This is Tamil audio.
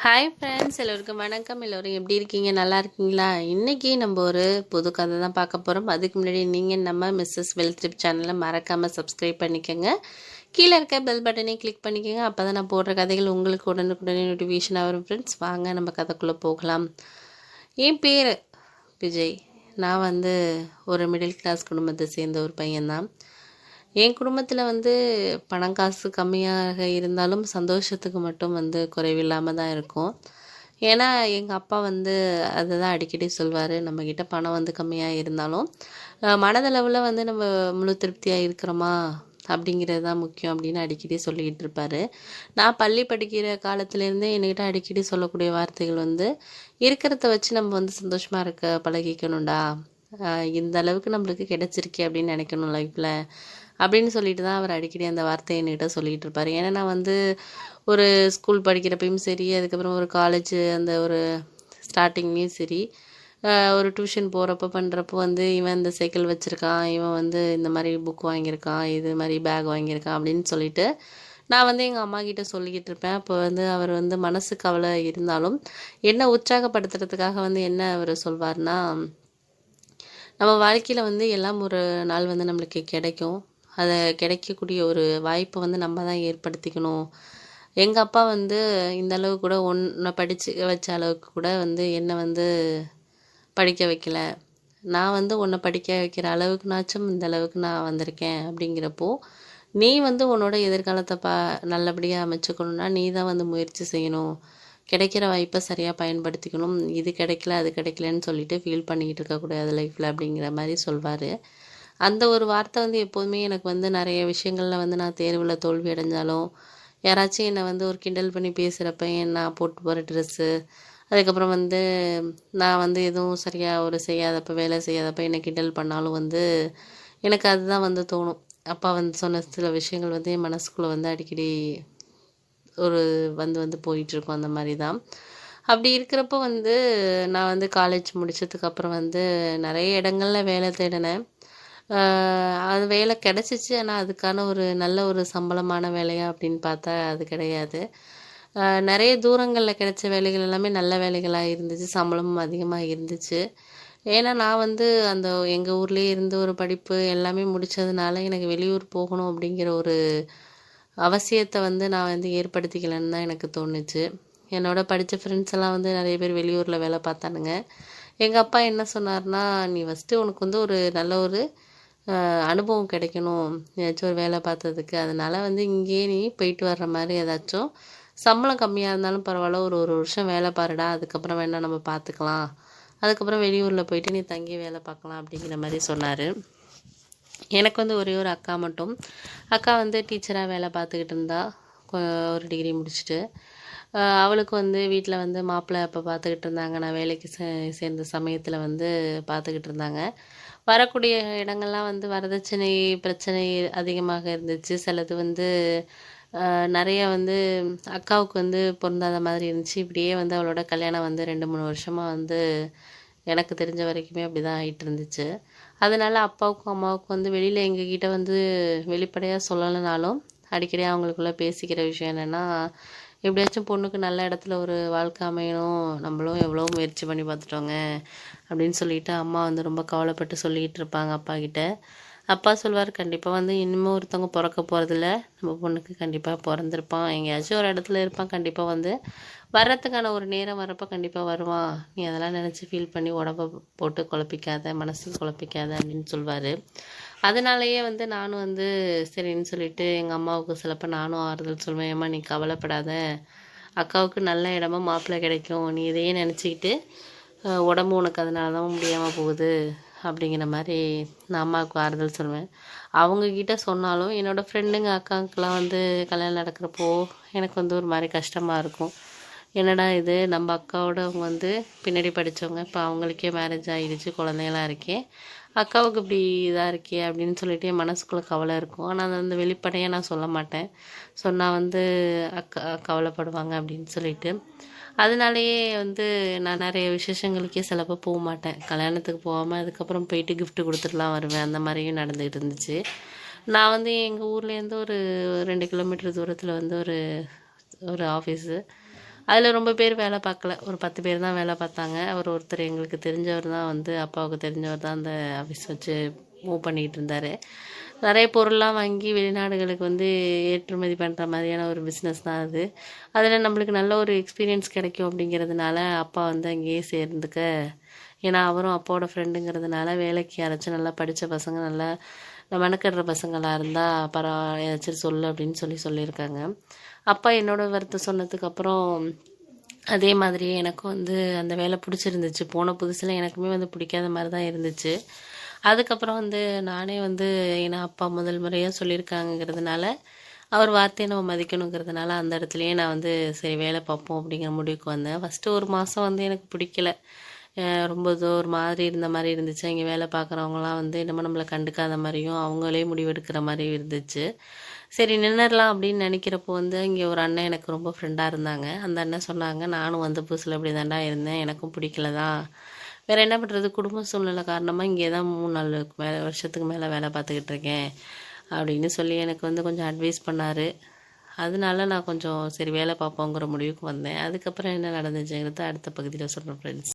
ஹாய் ஃப்ரெண்ட்ஸ், எல்லோருக்கும் வணக்கம். எல்லோரும் எப்படி இருக்கீங்க? நல்லா இருக்கீங்களா? இன்றைக்கி நம்ம ஒரு புது கதை தான் பார்க்க போகிறோம். அதுக்கு முன்னாடி நீங்கள் நம்ம மிஸ்ஸஸ் வெல்த் ட்ரிப் சேனலை மறக்காமல் சப்ஸ்கிரைப் பண்ணிக்கோங்க. கீழே இருக்க பெல் பட்டனை கிளிக் பண்ணிக்கோங்க. அப்போ தான் நான் போடுற கதைகள் உங்களுக்கு உடனுக்குடனே நோட்டிஃபிகேஷன் வரும். ஃப்ரெண்ட்ஸ், வாங்க நம்ம கதைக்குள்ளே போகலாம். என் பேர் விஜய். நான் ஒரு மிடில் கிளாஸ் குடும்பத்தை சேர்ந்த ஒரு பையன்தான். என் குடும்பத்தில் பணம் காசு கம்மியாக இருந்தாலும் சந்தோஷத்துக்கு மட்டும் குறைவில்லாமல் தான் இருக்கும். ஏன்னா எங்கள் அப்பா அதை தான் அடிக்கடி சொல்வார், நம்மக்கிட்ட பணம் கம்மியாக இருந்தாலும் மனதளவில் நம்ம முழு திருப்தியாக இருக்கிறோமா அப்படிங்கிறது தான் முக்கியம் அப்படின்னு அடிக்கடி சொல்லிக்கிட்டு இருப்பார். நான் பள்ளி படிக்கிற காலத்துலேருந்தே என்கிட்ட அடிக்கடி சொல்லக்கூடிய வார்த்தைகள் இருக்கிறத வச்சு நம்ம சந்தோஷமாக இருக்க பழகிக்கணும்டா, இந்த அளவுக்கு நம்மளுக்கு கிடைச்சிருக்கே அப்படின்னு நினைக்கணும் லைஃப்பில் அப்படின்னு சொல்லிட்டு தான் அவர் அடிக்கடி அந்த வார்த்தையை என்கிட்ட சொல்லிகிட்டு இருப்பார். ஏன்னா நான் ஒரு ஸ்கூல் படிக்கிறப்பையும் சரி, அதுக்கப்புறம் ஒரு காலேஜ் அந்த ஒரு ஸ்டார்டிங்லேயும் சரி, ஒரு டியூஷன் போகிறப்ப பண்ணுறப்போ இவன் இந்த சைக்கிள் வச்சுருக்கான், இவன் இந்த மாதிரி புக் வாங்கியிருக்கான், இது மாதிரி பேக் வாங்கியிருக்கான் அப்படின்னு சொல்லிட்டு நான் எங்கள் அம்மா கிட்ட சொல்லிக்கிட்டு இருப்பேன். அப்போ அவர் மனசு கவலை இருந்தாலும் என்ன உற்சாகப்படுத்துறதுக்காக என்ன அவர் சொல்வார்னா, நம்ம வாழ்க்கையில் எல்லாம் ஒரு நாள் நம்மளுக்கு கிடைக்கும். அதை கிடைக்கக்கூடிய ஒரு வாய்ப்பை நம்ம தான் ஏற்படுத்திக்கணும். எங்கள் அப்பா இந்த அளவு கூட ஒன்றை படித்து வச்ச அளவுக்கு கூட என்னை படிக்க வைக்கல. நான் உன்னை படிக்க வைக்கிற அளவுக்குனாச்சும் இந்த அளவுக்கு நான் வந்திருக்கேன். அப்படிங்கிறப்போ நீ உன்னோட எதிர்காலத்தை நல்லபடியாக அமைச்சுக்கணுன்னா நீ தான் முயற்சி செய்யணும். கிடைக்கிற வாய்ப்பை சரியாக பயன்படுத்திக்கணும். இது கிடைக்கல அது கிடைக்கலன்னு சொல்லிட்டு ஃபீல் பண்ணிக்கிட்டு இருக்கக்கூடாது லைஃப்பில் அப்படிங்கிற மாதிரி சொல்வார். அந்த ஒரு வார்த்தை எப்போதுமே எனக்கு நிறைய விஷயங்களில் நான் தேர்வில் தோல்வி அடைஞ்சாலும், யாராச்சும் என்னை ஒரு கிண்டல் பண்ணி பேசுகிறப்ப நான் போட்டு போகிற ட்ரெஸ்ஸு, அதுக்கப்புறம் நான் எதுவும் சரியாக ஒரு செய்யாதப்போ வேலை செய்யாதப்போ என்னை கிண்டல் பண்ணாலும் எனக்கு அதுதான் தோணும். அப்பா சொன்ன சில விஷயங்கள் என் மனசுக்குள்ளே அடிக்கடி ஒரு போயிட்டுருக்கோம். அந்த மாதிரி தான். அப்படி இருக்கிறப்போ நான் காலேஜ் முடித்ததுக்கப்புறம் நிறைய இடங்களில் வேலை தேடினேன். அது வேலை கிடச்சிச்சு. ஆனால் அதுக்கான ஒரு நல்ல ஒரு சம்பளமான வேலையா அப்படின்னு பார்த்தா அது கிடையாது. நிறைய தூரங்களில் கிடைச்ச வேலைகள் எல்லாமே நல்ல வேலைகளாக இருந்துச்சு, சம்பளமும் அதிகமாக இருந்துச்சு. ஏன்னா நான் அந்த எங்கள் ஊர்லேயே இருந்து ஒரு படிப்பு எல்லாமே முடித்ததுனால எனக்கு வெளியூர் போகணும் அப்படிங்கிற ஒரு அவசியத்தை நான் ஏற்படுத்திக்கலன்னு தான் எனக்கு தோணுச்சு. என்னோட படித்த ஃப்ரெண்ட்ஸ் எல்லாம் நிறைய பேர் வெளியூரில் வேலை பார்த்தானுங்க. எங்கள் அப்பா என்ன சொன்னார்னா, நீ ஃபஸ்ட்டு உனக்கு ஒரு நல்ல ஒரு அனுபவம் கிடைக்கணும் ஏதாச்சும் ஒரு வேலை பார்த்ததுக்கு, அதனால் இங்கேயே நீ போயிட்டு வர்ற மாதிரி ஏதாச்சும் சம்பளம் கம்மியாக இருந்தாலும் பரவாயில்ல, ஒரு ஒரு வருஷம் வேலை பாருடா, அதுக்கப்புறம் வேணால் நம்ம பார்த்துக்கலாம், அதுக்கப்புறம் வெளியூரில் போயிட்டு நீ தங்கி வேலை பார்க்கலாம் அப்படிங்கிற மாதிரி சொன்னார். எனக்கு ஒரே ஒரு அக்கா மட்டும். அக்கா டீச்சராக வேலை பார்த்துக்கிட்டு இருந்தா, ஒரு டிகிரி முடிச்சுட்டு. அவளுக்கு வீட்டில் மாப்பிள்ளை அப்போ பார்த்துக்கிட்டு இருந்தாங்க. நான் வேலைக்கு சேர்ந்த சமயத்தில் பார்த்துக்கிட்டு இருந்தாங்க. வரக்கூடிய இடங்கள்லாம் வரதட்சணை பிரச்சனை அதிகமாக இருந்துச்சு. சிலது நிறைய அக்காவுக்கு பொருந்தாத மாதிரி இருந்துச்சு. இப்படியே அவளோட கல்யாணம் 2-3 வருஷமாக எனக்கு தெரிஞ்ச வரைக்குமே அப்படி தான் ஆகிட்டு இருந்துச்சு. அதனால் அப்பாவுக்கும் அம்மாவுக்கும் வெளியில் எங்ககிட்ட வெளிப்படையாக சொல்லலைனாலும் அடிக்கடி அவங்களுக்குள்ளே பேசிக்கிற விஷயம் என்னென்னா, எப்படியாச்சும் பொண்ணுக்கு நல்ல இடத்துல ஒரு வாழ்க்கை அமையணும், நம்மளும் எவ்வளோ முயற்சி பண்ணி பார்த்துட்டோங்க அப்படின்னு சொல்லிட்டு அம்மா ரொம்ப கவலைப்பட்டு சொல்லிக்கிட்டு இருப்பாங்க அப்பா கிட்ட. அப்பா சொல்வார், கண்டிப்பாக இன்னமும் ஒருத்தவங்க பிறக்க போகிறதில்ல, நம்ம பொண்ணுக்கு கண்டிப்பாக பிறந்திருப்பான், எங்கேயாச்சும் ஒரு இடத்துல இருப்பான், கண்டிப்பாக வர்றதுக்கான ஒரு நேரம் வரப்போ கண்டிப்பாக வருவான், நீ அதெல்லாம் நினச்சி ஃபீல் பண்ணி உடம்ப போட்டு குழப்பிக்காத, மனசையும் குழப்பிக்காத அப்படின்னு சொல்வார். அதனாலேயே நானும் சரின்னு சொல்லிட்டு எங்கள் அம்மாவுக்கு சிலப்போ நானும் ஆறுதல் சொல்வேன், ஏம்மா நீ கவலைப்படாத, அக்காவுக்கு நல்ல இடமா மாப்பிள்ளை கிடைக்கும், நீ இதையே நினச்சிக்கிட்டு உடம்பு உனக்கு அதனால தான் முடியாமல் போகுது அப்படிங்கிற மாதிரி நான் அம்மாவுக்கு ஆறுதல் சொல்வேன். அவங்கக்கிட்ட சொன்னாலும் என்னோடய ஃப்ரெண்டுங்க அக்காவுக்கெலாம் கல்யாணம் நடக்கிறப்போ எனக்கு ஒரு மாதிரி கஷ்டமாக இருக்கும். என்னடா இது, நம்ம அக்காவோட அவங்க பின்னாடி படித்தவங்க, இப்போ அவங்களுக்கே மேரேஜ் ஆகிடுச்சு, குழந்தைகளாம் இருக்கே, அக்காவுக்கு இப்படி இதாக இருக்கே அப்படின்னு சொல்லிட்டு என் மனசுக்குள்ளே கவலை இருக்கும். ஆனால் அதை வெளிப்படையாக நான் சொல்ல மாட்டேன். சொன்னால் அக்கா கவலைப்படுவாங்க அப்படின்னு சொல்லிட்டு. அதனாலேயே நான் நிறைய விசேஷங்களுக்கே சிலப்போ போக மாட்டேன். கல்யாணத்துக்கு போகாமல் அதுக்கப்புறம் போயிட்டு கிஃப்ட்டு கொடுத்துட்டுலாம் வருவேன். அந்த மாதிரியும் நடந்துக்கிட்டு இருந்துச்சு. நான் எங்கள் ஊர்லேருந்து ஒரு 2 கிலோமீட்டர் தூரத்தில் ஒரு ஒரு ஆஃபீஸு. அதில் ரொம்ப பேர் வேலை பார்க்கல, ஒரு 10 பேர் தான் வேலை பார்த்தாங்க. அவர் ஒருத்தர் எங்களுக்கு தெரிஞ்சவர் தான் வந்து அப்பாவுக்கு தெரிஞ்சவர் தான் அந்த ஆஃபீஸ் வச்சு மூவ் பண்ணிகிட்டு இருந்தார். நிறைய பொருள்லாம் வாங்கி வெளிநாடுகளுக்கு வந்து ஏற்றுமதி பண்ணுற மாதிரியான ஒரு பிஸ்னஸ் தான் அது. அதில் நம்மளுக்கு நல்ல ஒரு எக்ஸ்பீரியன்ஸ் கிடைக்கும் அப்படிங்கிறதுனால அப்பா வந்து அங்கேயே சேர்ந்துக்க, ஏன்னா அவரும் அப்பாவோட ஃப்ரெண்டுங்கிறதுனால வேலைக்கு யாராச்சும் நல்லா படித்த பசங்க, நல்லா மெனக்கடுற பசங்களாக இருந்தால் பரவாயில்ல ஏதாச்சும் சொல்லு அப்படின்னு சொல்லியிருக்காங்க. அப்பா என்னோட வருத்தம் சொன்னதுக்கப்புறம் அதே மாதிரியே எனக்கும் வந்து அந்த வேலை பிடிச்சிருந்துச்சு. போன புதுசில் எனக்குமே வந்து பிடிக்காத மாதிரி தான் இருந்துச்சு. அதுக்கப்புறம் வந்து நானே வந்து ஏன்னா அப்பா முதல் முறையாக சொல்லியிருக்காங்கங்கிறதுனால அவர் வார்த்தையை நம்ம மதிக்கணுங்கிறதுனால அந்த இடத்துலையே நான் வந்து சரி வேலை பார்ப்போம் அப்படிங்கிற முடிவுக்கு வந்தேன். ஃபஸ்ட்டு 1 மாதம் வந்து எனக்கு பிடிக்கல. ரொம்ப ஒரு மாதிரி இருந்த மாதிரி இருந்துச்சு. இங்கே வேலை பார்க்குறவங்களாம் வந்து என்னமோ நம்மளை கண்டுக்காத மாதிரியும் அவங்களே முடிவெடுக்கிற மாதிரியும் இருந்துச்சு. சரி நின்றுடலாம் அப்படின்னு நினைக்கிறப்போ வந்து இங்கே ஒரு அண்ணன் எனக்கு ரொம்ப ஃப்ரெண்டாக இருந்தாங்க. அந்த அண்ணன் சொன்னாங்க, நானும் வந்த புதுசில் இப்படி தாண்டா இருந்தேன், எனக்கும் பிடிக்கல தான், வேறு என்ன பண்ணுறது, குடும்ப சூழ்நிலை காரணமாக இங்கே தான் 3-4 வருஷத்துக்கு மேலே வேலை பார்த்துக்கிட்டு இருக்கேன் அப்படின்னு சொல்லி எனக்கு வந்து கொஞ்சம் அட்வைஸ் பண்ணார். அதனால நான் கொஞ்சம் சரி வேலை பார்ப்போங்கிற முடிவுக்கு வந்தேன். அதுக்கப்புறம் என்ன நடந்துச்சுங்கிறத அடுத்த பகுதியில் சொல்கிறேன் ஃப்ரெண்ட்ஸ்.